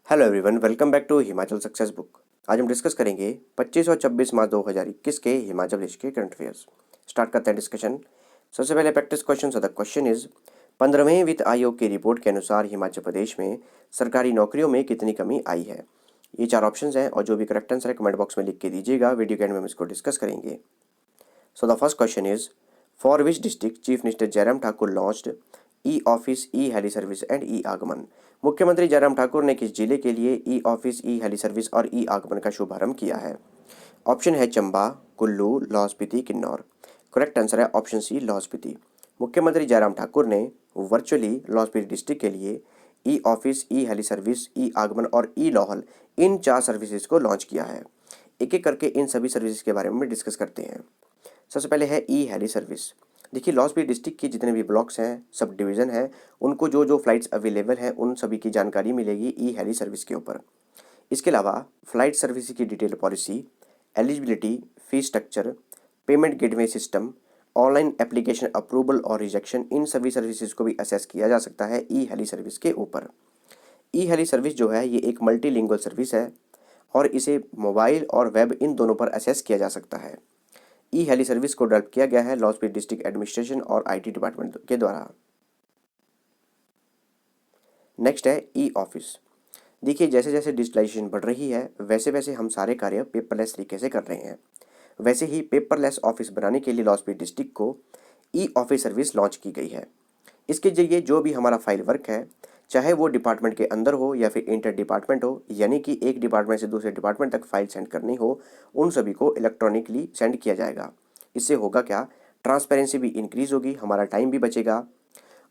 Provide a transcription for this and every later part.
Hello everyone, welcome back to Himachal success book. आज हम discuss करेंगे 25 और 26 मार्च 2021 के हिमाचल प्रदेश के करंट अफेयर्स। स्टार्ट करते हैं डिस्कशन। सबसे पहले practice question. The question is 15वें वित्त आयोग की रिपोर्ट के अनुसार हिमाचल प्रदेश में सरकारी नौकरियों में कितनी कमी आई है। ये 4 ऑप्शन हैं और जो भी करेक्ट आंसर है कमेंट बॉक्स में लिख के दीजिएगा। वीडियो के एंड में हम इसको डिस्कस करेंगे। So the first question is for which district chief minister Jairam Thakur launched e office, e heli service and e Aagman. मुख्यमंत्री जयराम ठाकुर ने किस जिले के लिए e office, e heli service और ई आगमन का शुभारंभ किया है। ऑप्शन है चंबा, कुल्लू, लाहौल स्पीति, किन्नौर। करेक्ट आंसर है ऑप्शन सी, लाहौल स्पीति। मुख्यमंत्री जयराम ठाकुर ने वर्चुअली लाहौल स्पीति डिस्ट्रिक्ट के लिए e office, e heli service, ई आगमन और ई लाहौल इन 4 सर्विसेज को लॉन्च किया है। एक एक करके इन सभी सर्विसेज के बारे में डिस्कस करते हैं। सबसे पहले है ई हेली सर्विस। देखिए, लाहौल स्पीति डिस्ट्रिक्ट के जितने भी ब्लॉक्स हैं, सब डिवीज़न हैं, उनको जो जो फ्लाइट्स अवेलेबल हैं उन सभी की जानकारी मिलेगी ई हेली सर्विस के ऊपर। इसके अलावा फ्लाइट सर्विस की detail policy, eligibility, fees structure, payment gateway system, online application approval और रिजेक्शन, इन सभी सर्विसेज को भी असेस किया जा सकता है ई हेली सर्विस के ऊपर। ई हेली सर्विस जो है ये एक मल्टीलिंगुअल सर्विस है और इसे मोबाइल और वेब इन दोनों पर असेस किया जा सकता है। ई हेली सर्विस को डेवलप किया गया है लाहौल स्पीति डिस्ट्रिक्ट एडमिनिस्ट्रेशन और आईटी डिपार्टमेंट के द्वारा। नेक्स्ट है ई ऑफिस। देखिए, जैसे जैसे डिजिटलाइजेशन बढ़ रही है वैसे वैसे हम सारे कार्य पेपरलेस तरीके से कर रहे हैं। वैसे ही पेपरलेस ऑफिस बनाने के लिए लाहौल स्पीति डिस्ट्रिक्ट को ई ऑफिस सर्विस लॉन्च की गई है। इसके जरिए जो भी हमारा फाइल वर्क है, चाहे वो डिपार्टमेंट के अंदर हो या फिर इंटर डिपार्टमेंट हो, यानी कि एक डिपार्टमेंट से दूसरे डिपार्टमेंट तक फाइल सेंड करनी हो, उन सभी को इलेक्ट्रॉनिकली सेंड किया जाएगा। इससे होगा क्या, ट्रांसपेरेंसी भी इंक्रीज होगी, हमारा टाइम भी बचेगा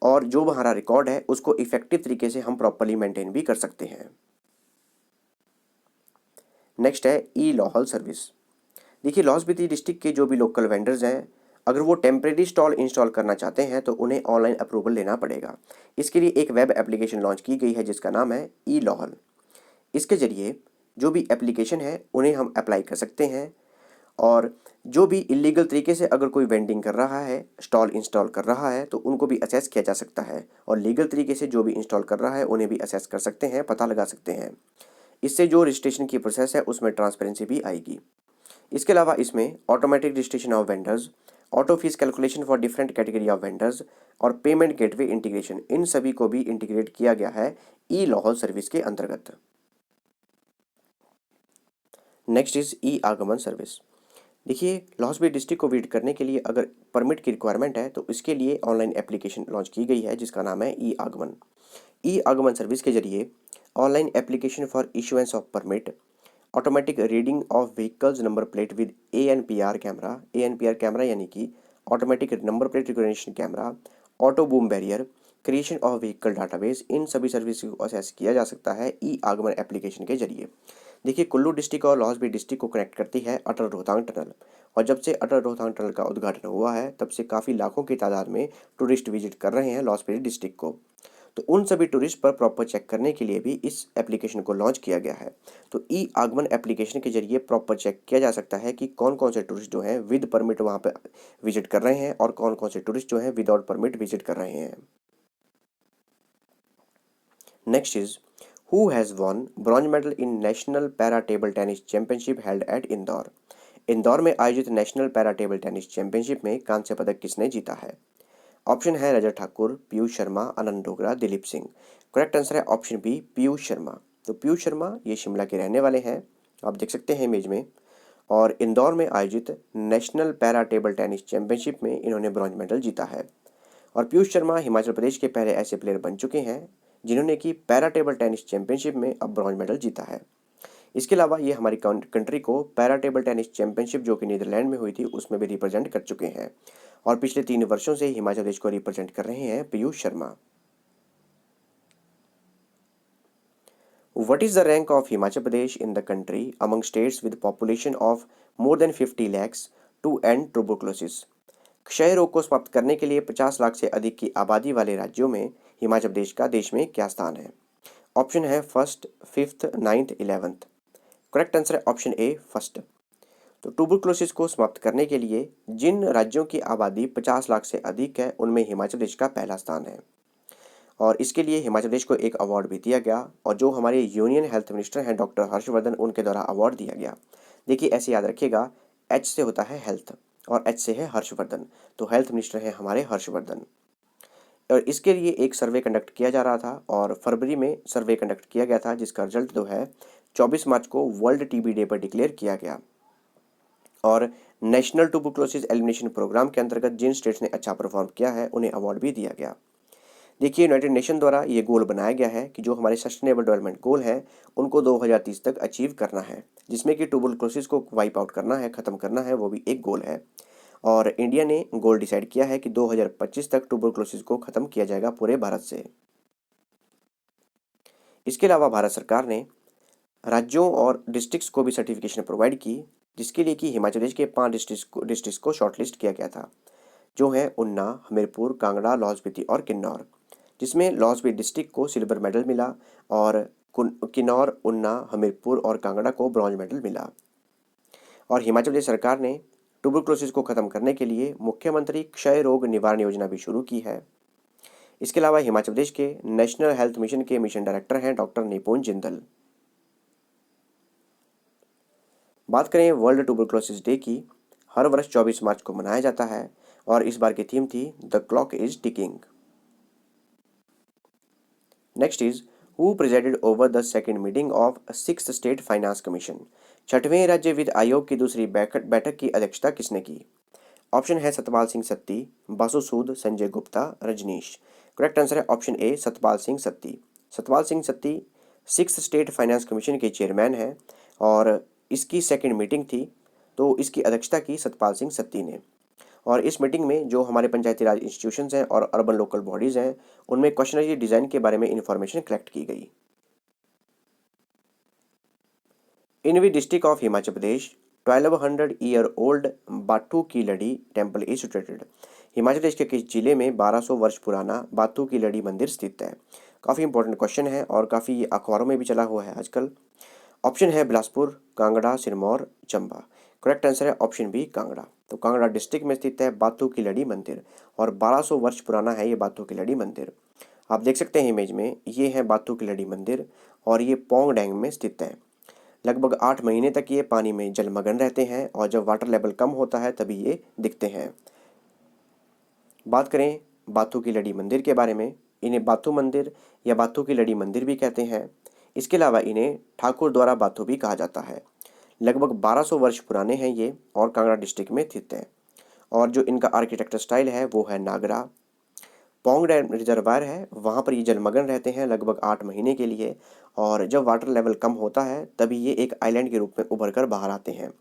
और जो हमारा रिकॉर्ड है उसको इफेक्टिव तरीके से हम प्रॉपरली मेंटेन भी कर सकते हैं। नेक्स्ट है ई लाहौल सर्विस। देखिए, लाहौल स्पीति डिस्ट्रिक्ट के जो भी लोकल वेंडर्स हैं, अगर वो टेम्परेरी स्टॉल इंस्टॉल करना चाहते हैं तो उन्हें ऑनलाइन अप्रूवल लेना पड़ेगा। इसके लिए एक वेब एप्लीकेशन लॉन्च की गई है जिसका नाम है ई लाहौल। इसके जरिए जो भी एप्लीकेशन है उन्हें हम अप्लाई कर सकते हैं और जो भी इलीगल तरीके से अगर कोई वेंडिंग कर रहा है, स्टॉल इंस्टॉल कर रहा है, तो उनको भी असेस किया जा सकता है और लीगल तरीके से जो भी इंस्टॉल कर रहा है उन्हें भी असेस कर सकते हैं, पता लगा सकते हैं। इससे जो रजिस्ट्रेशन की प्रोसेस है उसमें ट्रांसपेरेंसी भी आएगी। इसके अलावा इसमें automatic registration of vendors, auto fees calculation for different category of vendors और पेमेंट गेटवे इंटीग्रेशन, इन सभी को भी इंटीग्रेट किया गया है ई लाहौल सर्विस के अंतर्गत। नेक्स्ट इज ई आगमन सर्विस। देखिए, लाहौल स्पीति डिस्ट्रिक्ट को विजिट करने के लिए अगर परमिट की रिक्वायरमेंट है तो इसके लिए ऑनलाइन एप्लीकेशन लॉन्च की गई है जिसका नाम है ई आगमन। ई आगमन सर्विस के जरिए online application for issuance of permit, automatic reading of vehicles number plate with ANPR camera, ANPR camera यानी कि automatic number plate recognition camera, auto boom barrier, creation of vehicle database, इन सभी सर्विस को assess किया जा सकता है ई आगमन एप्लीकेशन के जरिए। देखिए, कुल्लू डिस्ट्रिक्ट और लाहौल स्पीति डिस्ट्रिक्ट को कनेक्ट करती है अटल रोहतांग टनल और जब से अटल रोहतांग टनल का उद्घाटन हुआ है तब से काफ़ी लाखों की तादाद में टूरिस्ट विजिट कर रहे हैं लाहौल स्पीति डिस्ट्रिक्ट को। तो उन सभी टूरिस्ट पर प्रॉपर चेक करने के लिए भी इस एप्लीकेशन को लॉन्च किया गया है। तो ई आगमन एप्लीकेशन के जरिए प्रॉपर चेक किया जा सकता है कि कौन कौन से टूरिस्ट जो हैं विद परमिट वहाँ पे विजिट कर रहे हैं और कौन कौन से टूरिस्ट जो हैं विदाउट परमिट विजिट कर रहे हैं। Next is who has won bronze medal in national para table tennis championship held at Indore. Indore में आयोजित national para table tennis championship में कांस्य पदक किसने जीता है। ऑप्शन है रजत ठाकुर, पीयूष शर्मा, आनंद डोगरा, दिलीप सिंह। करेक्ट आंसर है ऑप्शन बी, पीयूष शर्मा। तो पीयूष शर्मा ये शिमला के रहने वाले हैं, आप देख सकते हैं इमेज में, और इंदौर में आयोजित national para table tennis championship में इन्होंने ब्रॉन्ज मेडल जीता है। और पीयूष शर्मा हिमाचल प्रदेश के पहले ऐसे प्लेयर बन चुके हैं जिन्होंने कि पैरा टेबल टेनिस चैंपियनशिप में अब ब्रॉन्ज मेडल जीता है। इसके अलावा ये हमारी कंट्री को पैरा टेबल टेनिस चैंपियनशिप जो कि नीदरलैंड में हुई थी उसमें भी रिप्रेजेंट कर चुके हैं और पिछले 3 वर्षों से हिमाचल प्रदेश को रिप्रेजेंट कर रहे हैं Piyush Sharma. What is the rank of Himachal Pradesh in the country among states with population of more than 50 lakhs to end tuberculosis? क्षय रोग को समाप्त करने के लिए 50 लाख से अधिक की आबादी वाले राज्यों में हिमाचल प्रदेश का देश में क्या स्थान है। ऑप्शन है first, fifth, ninth, 11th। Correct answer है ऑप्शन ए, फर्स्ट। तो ट्यूबरकुलोसिस को समाप्त करने के लिए जिन राज्यों की आबादी 50 लाख से अधिक है उनमें हिमाचल प्रदेश का पहला स्थान है। और इसके लिए हिमाचल प्रदेश को एक अवार्ड भी दिया गया और जो हमारे यूनियन हेल्थ मिनिस्टर हैं डॉक्टर हर्षवर्धन, उनके द्वारा अवार्ड दिया गया। देखिए ऐसे याद रखिएगा, एच से होता है हेल्थ और एच से है हर्षवर्धन, तो हेल्थ मिनिस्टर हैं हमारे हर्षवर्धन। और इसके लिए एक सर्वे कंडक्ट किया जा रहा था और फरवरी में सर्वे कंडक्ट किया गया था, जिसका रिजल्ट जो है 24 मार्च को वर्ल्ड टीबी डे पर डिक्लेयर किया गया। और नेशनल ट्यूबरकुलोसिस एलिमिनेशन प्रोग्राम के अंतर्गत जिन स्टेट्स ने अच्छा परफॉर्म किया है उन्हें अवार्ड भी दिया गया। देखिए यूनाइटेड नेशन द्वारा ये गोल बनाया गया है कि जो हमारे सस्टेनेबल डेवलपमेंट गोल हैं उनको 2030 तक अचीव करना है, जिसमें कि ट्यूबरकुलोसिस को वाइप आउट करना है, ख़त्म करना है, वो भी एक गोल है। और इंडिया ने गोल डिसाइड किया है कि 2025 तक ट्यूबरकुलोसिस को ख़त्म किया जाएगा पूरे भारत से। इसके अलावा भारत सरकार ने राज्यों और डिस्ट्रिक्ट्स को भी सर्टिफिकेशन प्रोवाइड की, जिसके लिए कि हिमाचल प्रदेश के 5 डिस्ट्रिक्ट्स को शॉर्टलिस्ट किया गया था, जो है ऊना, हमीरपुर, कांगड़ा, लाहौल स्पीति और किन्नौर, जिसमें लाहौल स्पीति डिस्ट्रिक्ट को सिल्वर मेडल मिला और किन्नौर, ऊना, हमीरपुर और कांगड़ा को ब्रॉन्ज मेडल मिला। और हिमाचल प्रदेश सरकार ने ट्यूबरकुलोसिस को खत्म करने के लिए मुख्यमंत्री क्षय रोग निवारण योजना भी शुरू की है। इसके अलावा हिमाचल प्रदेश के नेशनल हेल्थ मिशन के मिशन डायरेक्टर हैं डॉक्टर निपुण जिंदल। बात करें वर्ल्ड ट्यूबरकुलोसिस डे की, हर वर्ष 24 मार्च को मनाया जाता है और इस बार की थीम थी the clock is ticking. Next is who presided over the second meeting of 6th state finance commission. 6वें राज्य वित्त आयोग की दूसरी बैठक की अध्यक्षता किसने की? ऑप्शन है सतपाल सिंह सत्ती, बासु सूद, संजय गुप्ता, रजनीश। करेक्ट आंसर है option A Satpal Singh Satti. Satpal Singh Satti 6th state finance commission के चेयरमैन हैं और इसकी सेकेंड मीटिंग थी, तो इसकी अध्यक्षता की सतपाल सिंह सत्ती ने। और इस मीटिंग में जो हमारे पंचायती राज इंस्टीट्यूशंस हैं और अर्बन लोकल बॉडीज़ हैं उनमें क्वेश्चनरी डिज़ाइन के बारे में इंफॉर्मेशन कलेक्ट की गई। In we district of Himachal Pradesh 1200 year old Bathu ki Ladi temple is situated. Himachal Pradesh के किस जिले में 1200 वर्ष पुराना बाथू की लड़ी मंदिर स्थित है? काफ़ी इंपॉर्टेंट क्वेश्चन है और काफ़ी अखबारों में भी चला हुआ है आजकल। ऑप्शन है बिलासपुर, कांगड़ा, सिरमौर, चंबा। करेक्ट आंसर है ऑप्शन बी कांगड़ा। तो कांगड़ा डिस्ट्रिक्ट में स्थित है बाथू की लड़ी मंदिर और 1200 वर्ष पुराना है ये बाथू की लड़ी मंदिर। आप देख सकते हैं इमेज में, ये है बाथू की लड़ी मंदिर और ये पोंग डैम में स्थित है। लगभग 8 महीने तक ये पानी में जलमग्न रहते हैं और जब वाटर लेवल कम होता है तभी ये दिखते हैं। बात करें बाथू की लड़ी मंदिर के बारे में, इन्हें बाथू मंदिर या बाथू की लड़ी मंदिर भी कहते हैं। इसके अलावा इन्हें ठाकुर द्वारा बाथू भी कहा जाता है। लगभग 1200 वर्ष पुराने हैं ये और कांगड़ा डिस्ट्रिक्ट में स्थित है। और जो इनका आर्किटेक्चर स्टाइल है वो है नागरा। पोंग डैम रिजर्वायर है, वहाँ पर ये जलमग्न रहते हैं लगभग 8 महीने के लिए और जब वाटर लेवल कम होता है तभी ये एक आइलैंड के रूप में उभर कर बाहर आते हैं।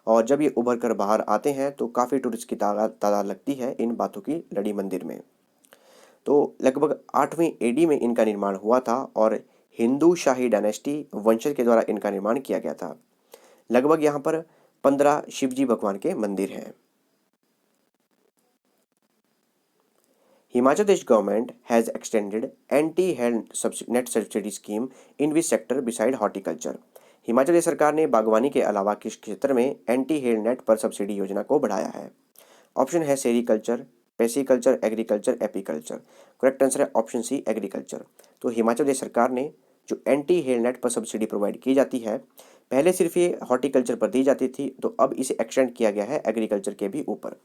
और जब ये उभर कर बाहर आते हैं तो काफ़ी टूरिस्ट की तादाद लगती है इन बाथू की लड़ी मंदिर में। तो लगभग 8वीं एडी में इनका निर्माण हुआ था और हिंदू शाही डायनेस्टी वंशज के द्वारा इनका निर्माण किया गया था। लगभग यहाँ पर 15 शिवजी भगवान के मंदिर हैं। Himachal Pradesh government has extended anti health net subsidy scheme in which sector beside horticulture. Himachal Pradesh सरकार ने बागवानी के अलावा किस क्षेत्र में एंटी हेल नेट पर सब्सिडी योजना को बढ़ाया है? ऑप्शन है sericulture, pisciculture, agriculture, apiculture. Correct answer है ऑप्शन सी एग्रीकल्चर। तो हिमाचल प्रदेश सरकार ने जो एंटी हेल नेट पर सब्सिडी प्रोवाइड की जाती है, पहले सिर्फ ये हॉर्टिकल्चर पर दी जाती थी, तो अब इसे एक्सटेंड किया गया है एग्रीकल्चर के भी ऊपर।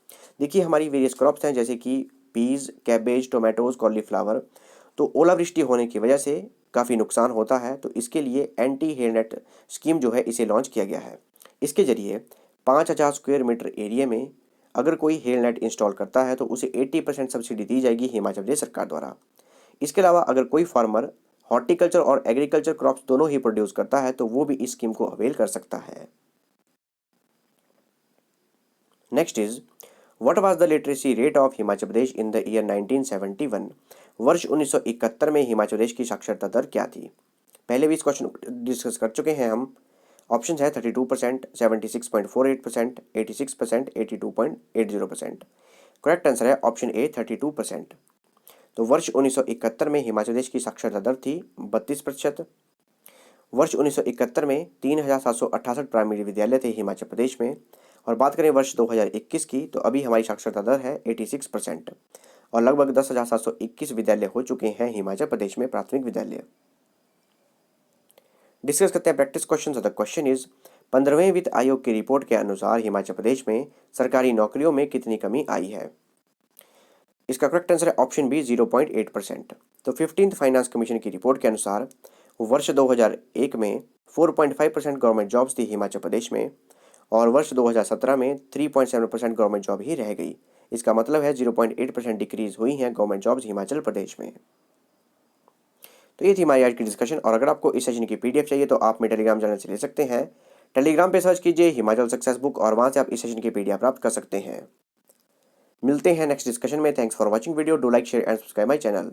देखिए हमारी वेरियस क्रॉप्स हैं जैसे कि पीज, कैबेज, टोमेटोज, कॉलीफ्लावर, तो ओलावृष्टि होने की वजह से काफ़ी नुकसान होता है, तो इसके लिए एंटी हेल नेट स्कीम जो है इसे लॉन्च किया गया है। इसके जरिए 5000 स्क्वायर मीटर एरिया में अगर कोई हेल नेट इंस्टॉल करता है तो उसे 80% सब्सिडी दी जाएगी हिमाचल प्रदेश सरकार द्वारा। इसके अलावा अगर कोई फार्मर हॉर्टिकल्चर और एग्रीकल्चर क्रॉप्स दोनों ही प्रोड्यूस करता है तो वो भी इस स्कीम को अवेल कर सकता है। Next is what was the literacy rate of Himachal Pradesh in the year 1971। वर्ष 1971 में हिमाचल प्रदेश की साक्षरता दर क्या थी? पहले भी इस क्वेश्चन डिस्कस कर चुके हैं हम। ऑप्शन है 32%, 76.48%, 86%, 82.80%। करेक्ट आंसर है ऑप्शन ए 32%। तो वर्ष 1971 में हिमाचल प्रदेश की साक्षरता दर थी 32%। वर्ष 1971 में 3768 प्राइमरी विद्यालय थे हिमाचल प्रदेश में। और बात करें वर्ष 2021 की, तो अभी हमारी साक्षरता दर है 86%। और लगभग 10,721 विद्यालय हो चुके हैं हिमाचल प्रदेश में प्राथमिक विद्यालय। डिस्कस करते हैं practice question. The question is 15वें वित्त आयोग की रिपोर्ट के अनुसार हिमाचल प्रदेश में सरकारी नौकरियों में कितनी कमी आई है। इसका करेक्ट आंसर है ऑप्शन बी 0.8%। तो 15th फाइनेंस कमीशन की रिपोर्ट के अनुसार वर्ष 2001 में 4.5% गवर्नमेंट जॉब्स थी हिमाचल प्रदेश में और वर्ष 2017 में 3.7% गवर्नमेंट जॉब ही रह गई। इसका मतलब है 0.8% डिक्रीज हुई हैं गवर्नमेंट जॉब्स हिमाचल प्रदेश में। तो ये थी हमारी आज की डिस्कशन। और अगर आपको इस सेशन की पीडीएफ चाहिए तो आप मेरे टेलीग्राम चैनल से ले सकते हैं। टेलीग्राम पे सर्च कीजिए हिमाचल सक्सेस बुक और वहाँ से आप इस सेशन की पीडीएफ प्राप्त कर सकते हैं। मिलते हैं नेक्स्ट डिस्कशन में। Thanks for watching video. Do like share and subscribe my channel.